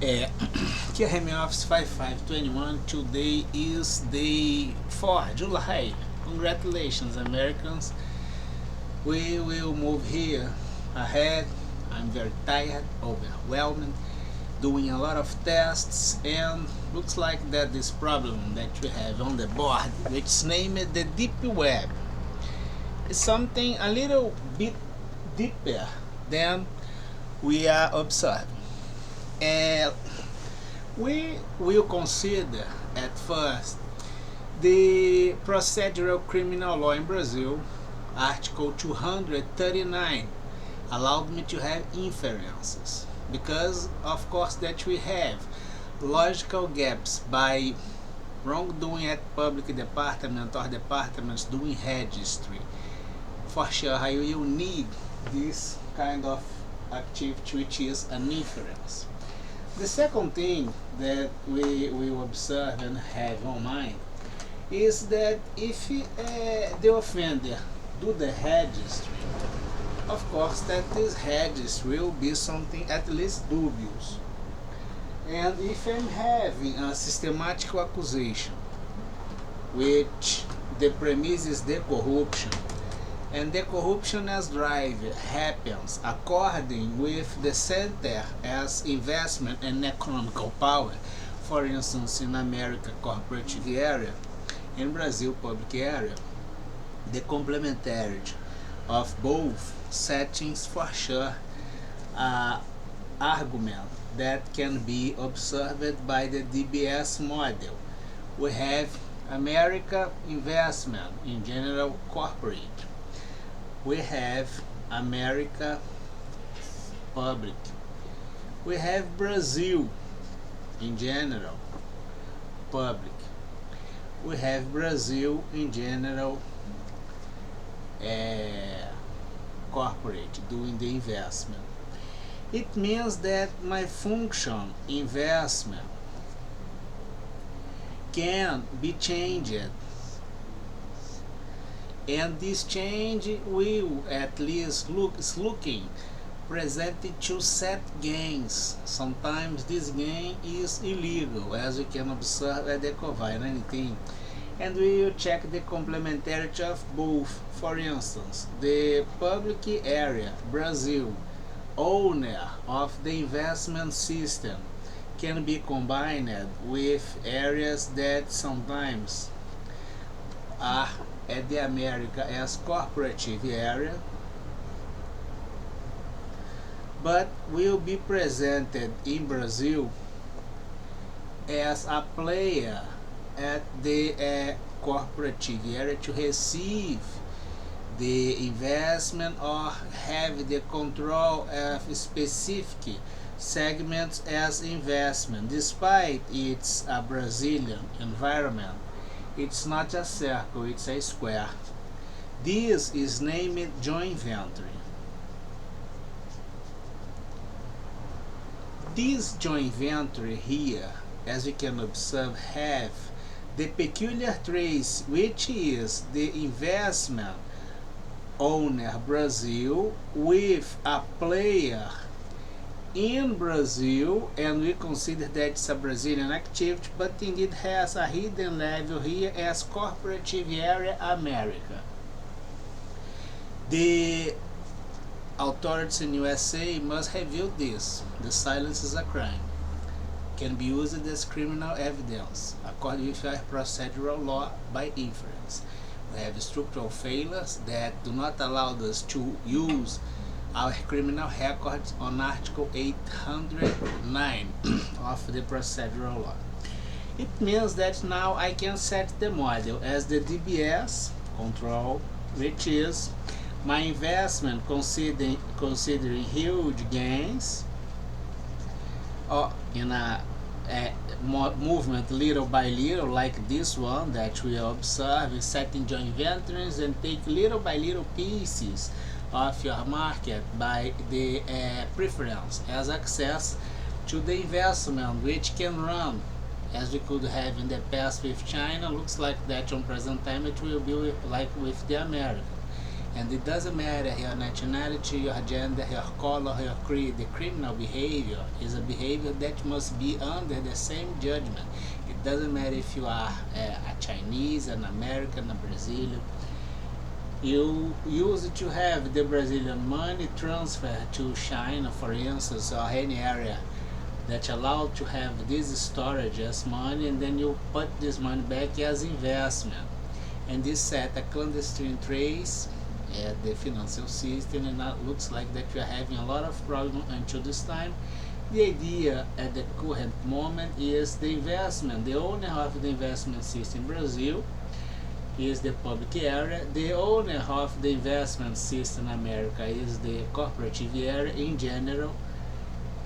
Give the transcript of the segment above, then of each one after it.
Here Hemi Office 5521. Today is day 4 July. Congratulations, Americans. We will move here ahead. I'm very tired, overwhelmed, doing a lot of tests, and looks like that this problem that we have on the board, which is named the deep web, is something a little bit deeper than we are observing. And we will consider at first the procedural criminal law in Brazil, Article 239 allowed me to have inferences, because of course that we have logical gaps by wrongdoing at public department or departments doing registry. For sure I will need this kind of activity, which is an inference. The second thing that we will observe and have on mind is that if the offender do the registry, of course that this registry will be something at least dubious. And if I'm having a systematic accusation, which the premise is the corruption, and the corruption as driver happens according with the center as investment and economical power, for instance in America corporate area, in Brazil public area, the complementarity of both settings for sure argument that can be observed by the DBS model. We have America investment in general corporate. We have America public. We have Brazil in general public. We have Brazil in general corporate doing the investment. It means that my function investment can be changed, and this change will at least looking presented to set gains. Sometimes this gain is illegal, as you can observe at the COVID-19, and we will check the complementarity of both. For instance, the public area Brazil owner of the investment system can be combined with areas that sometimes are at the America as cooperative area, but will be presented in Brazil as a player at the cooperative area to receive the investment or have the control of specific segments as investment. Despite it's a Brazilian environment, it's not a circle, it's a square. This is named joint venture. This joint venture here, as you can observe, have the peculiar trace, which is the investment owner Brazil with a player in Brazil, and we consider that it's a Brazilian activity, but indeed has a hidden level here as cooperative area America. The authorities in USA must reveal this. The silence is a crime. Can be used as criminal evidence according with our procedural law by inference. We have structural failures that do not allow us to use our criminal records on Article 809 of the procedural law. It means that now I can set the model as the DBS control, which is my investment considering huge gains, or in a movement little by little, like this one that we observe, setting joint ventures and take little by little pieces of your market by the preference as access to the investment, which can run as we could have in the past with China. Looks like that on present time it will be like with the American. And it doesn't matter your nationality, your gender, your color, your creed. The criminal behavior is a behavior that must be under the same judgment. It doesn't matter if you are a Chinese, an American, a Brazilian. You use to have the Brazilian money transfer to China, for instance, or any area that allowed to have this storage as money, and then you put this money back as investment. And this set a clandestine trace at the financial system, and it looks like that we are having a lot of problems until this time. The idea at the current moment is the investment. The owner of the investment system in Brazil is the public area. The owner of the investment system in America is the corporative area in general.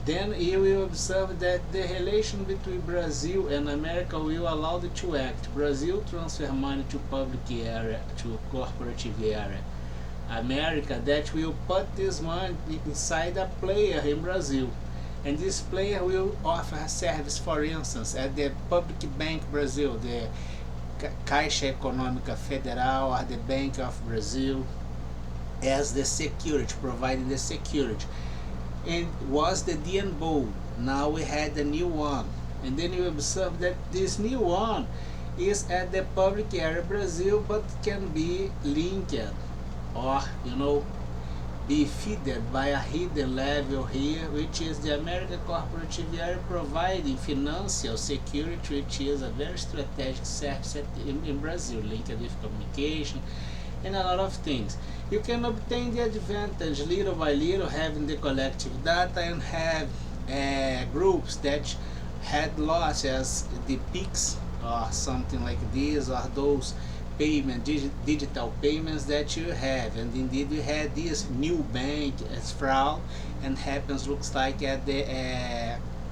Then you will observe that the relation between Brazil and America will allow it to act. Brazil transfer money to public area, to corporative area. America that will put this money inside a player in Brazil. And this player will offer a service, for instance, at the Public Bank Brazil, the Caixa Econômica Federal or the Bank of Brazil, as the security, providing the security. And was the DNBO. Now we had the new one. And then you observe that this new one is at the public area Brazil, but can be linked or be fed by a hidden level here, which is the American corporative area providing financial security, which is a very strategic service in Brazil, linked with communication and a lot of things. You can obtain the advantage little by little, having the collective data, and have groups that had lost as the PIX or something like this, or those digital payments that you have. And indeed we had this new bank as fraud, and happens, looks like, at the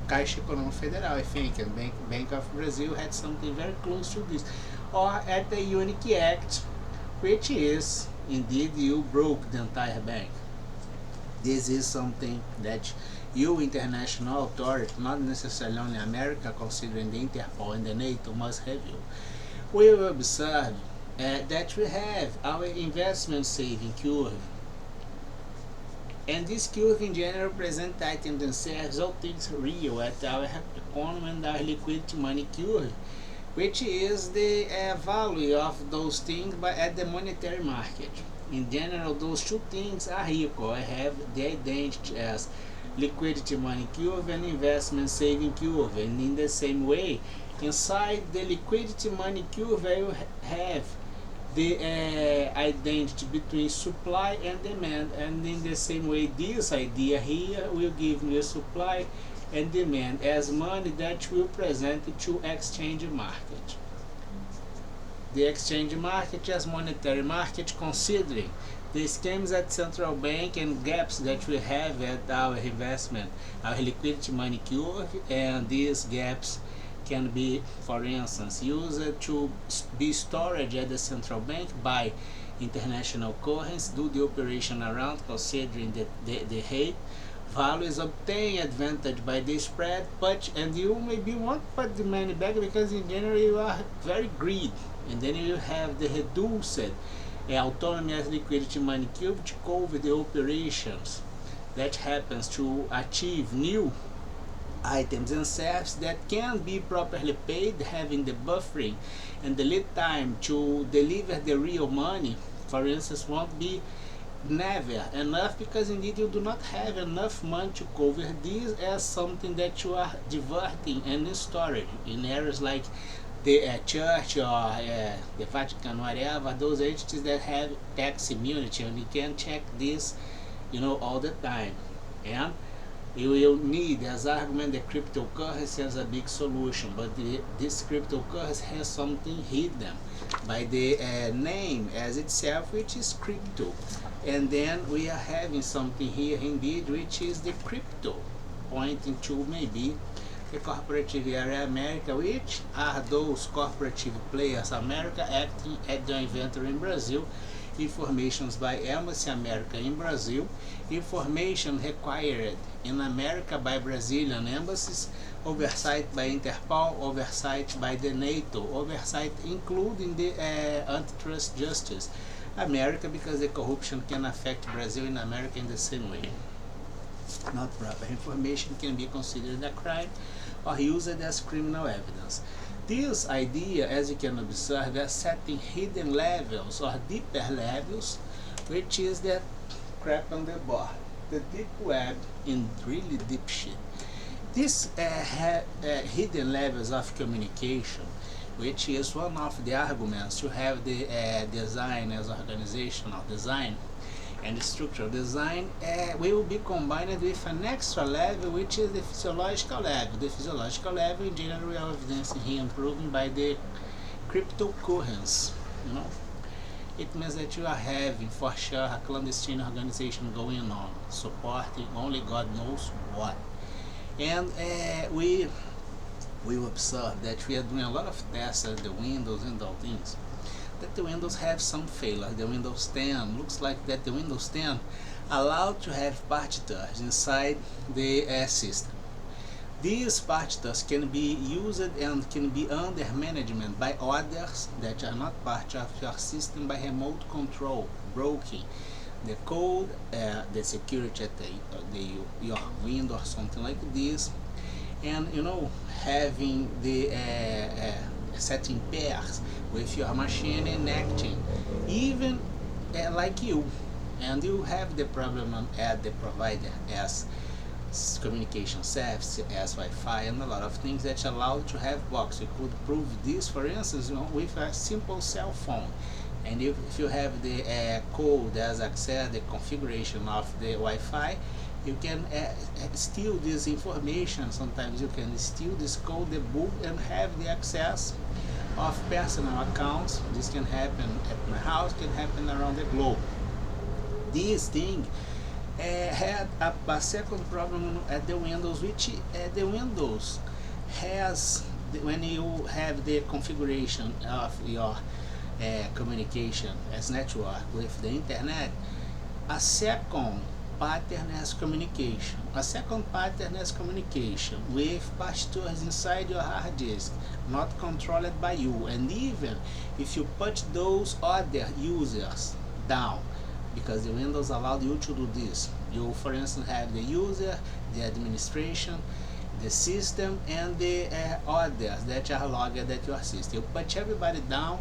Caixa Econômica Federal, I think, and Bank of Brazil had something very close to this, or at the Unique Act, which is indeed you broke the entire bank. This is something that you international authority, not necessarily only America, considering the Interpol and the NATO, must review. We will observe that we have our investment saving curve, and this curve in general presents items themselves, all things real at our economy, and our liquidity money curve, which is the value of those things at the monetary market. In general, those two things are equal. I have the identity as liquidity money curve and investment saving curve, and in the same way, inside the liquidity money curve, I will have the identity between supply and demand, and in the same way, this idea here will give me supply and demand as money that will present to exchange market. The exchange market as monetary market, considering the schemes at central bank and gaps that we have at our investment, our liquidity money curve, and these gaps can be, for instance, used to be stored at the central bank by international currency, do the operation around, considering the rate. Value is obtained advantage by the spread, but and you maybe won't put the money back because in general you are very greedy, and then you have the reduced autonomy as liquidity money cube to cover the operations that happens to achieve new items and services that can be properly paid, having the buffering and the lead time to deliver the real money, for instance, won't be never enough, because indeed you do not have enough money to cover this as something that you are diverting and storage in areas like the church or the Vatican, whatever, those entities that have tax immunity, and you can check this all the time. And you will need as argument the cryptocurrency as a big solution, but this cryptocurrency has something hidden by the name as itself, which is crypto. And then we are having something here indeed, which is the crypto, pointing to maybe the corporative area America, which are those corporative players America acting at the inventory in Brazil, informations by Embassy America in Brazil, information required in America by Brazilian embassies, oversight by Interpol, oversight by the NATO, oversight including the antitrust justice, America, because the corruption can affect Brazil and America in the same way. Not proper information can be considered a crime or used as criminal evidence. This idea, as you can observe, is setting hidden levels or deeper levels, which is that crap on the board, the deep web in really deep shit. These hidden levels of communication, which is one of the arguments to have the design as organizational design and structural design, will be combined with an extra level, which is the physiological level. The physiological level in general we are evidencing here improving by the cryptocurrency. It means that you are having for sure a clandestine organization going on, supporting only God knows what. And we observe that we are doing a lot of tests at the Windows and all things, that the Windows have some failure. The Windows 10 looks like that the Windows 10 allowed to have partitures inside the system. These partitures can be used and can be under management by others that are not part of your system by remote control, broken the code, the security at your window or something like this, and having the setting pairs with your machine and acting even like you, and you have the problem at the provider as communication service, as Wi-Fi, and a lot of things that allow to have box. You could prove this, for instance, with a simple cell phone. And if you have the code as access the configuration of the Wi-Fi, you can steal this information. Sometimes you can steal this code, the book, and have the access of personal accounts. This can happen at my house, can happen around the globe. This thing had a second problem at the Windows, which the Windows has, when you have the configuration of your communication as network with the internet, a second pattern as communication. A second pattern as communication with partitures inside your hard disk, not controlled by you. And even if you put those other users down, because the Windows allowed you to do this, you for instance have the user, the administration, the system, and the others that are logged at your system. You put everybody down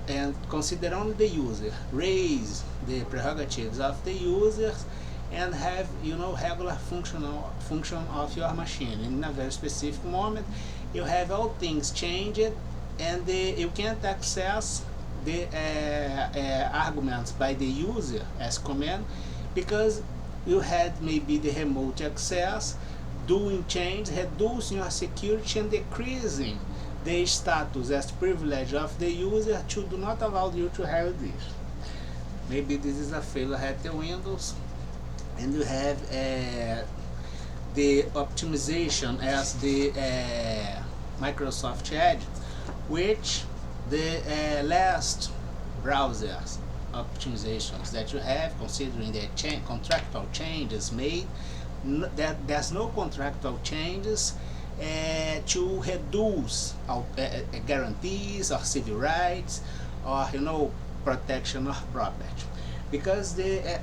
and consider only the user, raise the prerogatives of the users, and have regular function of your machine. In a very specific moment, you have all things changed, and you can't access the arguments by the user as command, because you had maybe the remote access doing change, reducing your security and decreasing the status as privilege of the user to do not allow you to have this. Maybe this is a failure at the Windows, and you have the optimization as the Microsoft Edge, which the last browsers optimizations that you have, considering the contractual changes made, that there's no contractual changes to reduce guarantees or civil rights or protection of property, because the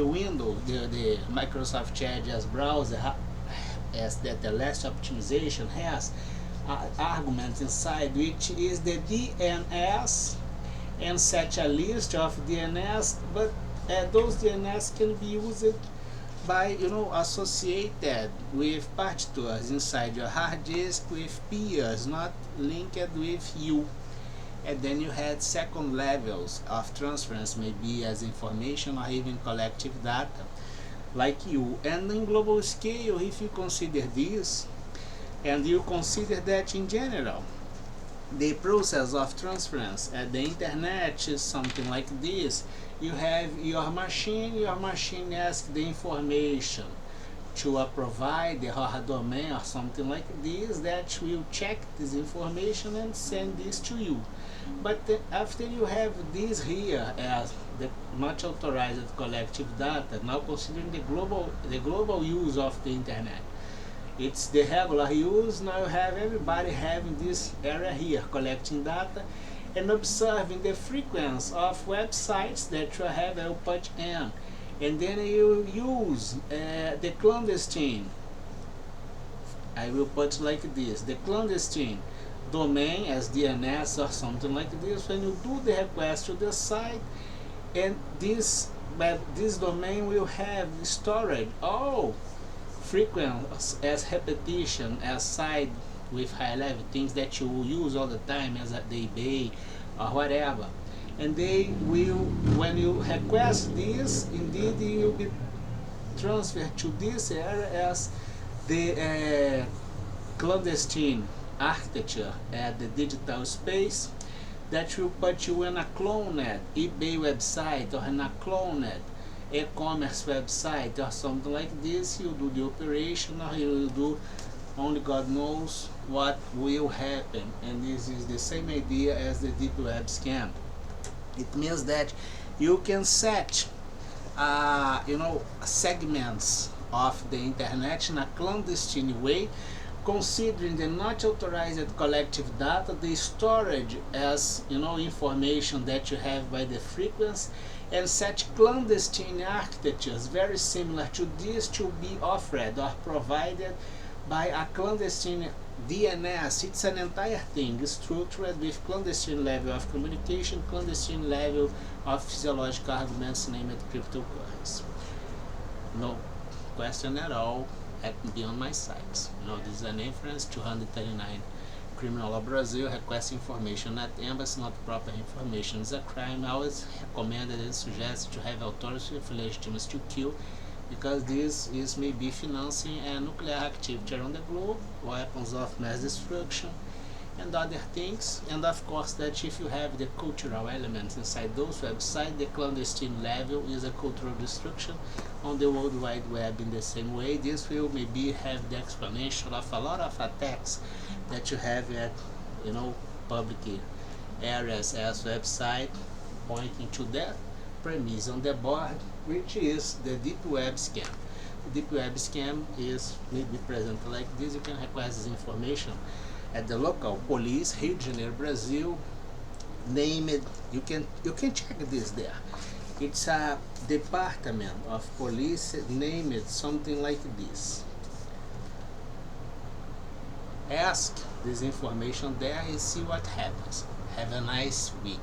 Windows, the Microsoft Edge as browser, as that the last optimization has argument inside, which is the DNS, and such a list of DNS, but those DNS can be used by associated with partitures inside your hard disk with peers not linked with you. And then you had second levels of transference, maybe as information or even collective data like you. And in global scale, if you consider this, and you consider that in general the process of transference at the internet is something like this. You have your machine asks the information to a provider or a domain or something like this that will check this information and send this to you. But after you have this here as the not authorized collective data, now considering the global use of the internet, it's the regular use. Now you have everybody having this area here collecting data, and observing the frequency of websites that you have, you put in, and then you use the clandestine. I will put like this, the clandestine domain as DNS or something like this. When you do the request to the site, and this domain will have stored all frequent as repetition, as side with high level things that you will use all the time, as a DBS or whatever. And they will, when you request this, indeed you will be transferred to this area as the clandestine architecture at the digital space that will put you in a cloned eBay website or in a cloned e-commerce website or something like this. You do the operation, or you will do, only God knows what will happen. And this is the same idea as the deep web scam. It means that you can set segments of the internet in a clandestine way, considering the not authorized collective data, the storage as information that you have by the frequency, and such clandestine architectures very similar to this to be offered or provided by a clandestine DNS. It's an entire thing structured with clandestine level of communication, clandestine level of physiological arguments, named cryptocurrency. No question at all beyond my sites. This is an inference 239 Criminal Law Brazil. Request information at embassy, not proper information is a crime. I always recommended and suggest to have authority with legitimacy to kill, because this is maybe financing a nuclear activity around the globe, weapons of mass destruction, and other things. And of course that if you have the cultural elements inside those websites, the clandestine level is a cultural destruction on the World Wide Web in the same way. This will maybe have the explanation of a lot of attacks that you have at public areas as website, pointing to that premise on the board, which is the deep web scam. The deep web scam is maybe present like this. You can request this information at the local police, Rio de Janeiro, Brazil. Name it. You can check this there. It's a department of police. Name it something like this. Ask this information there and see what happens. Have a nice week.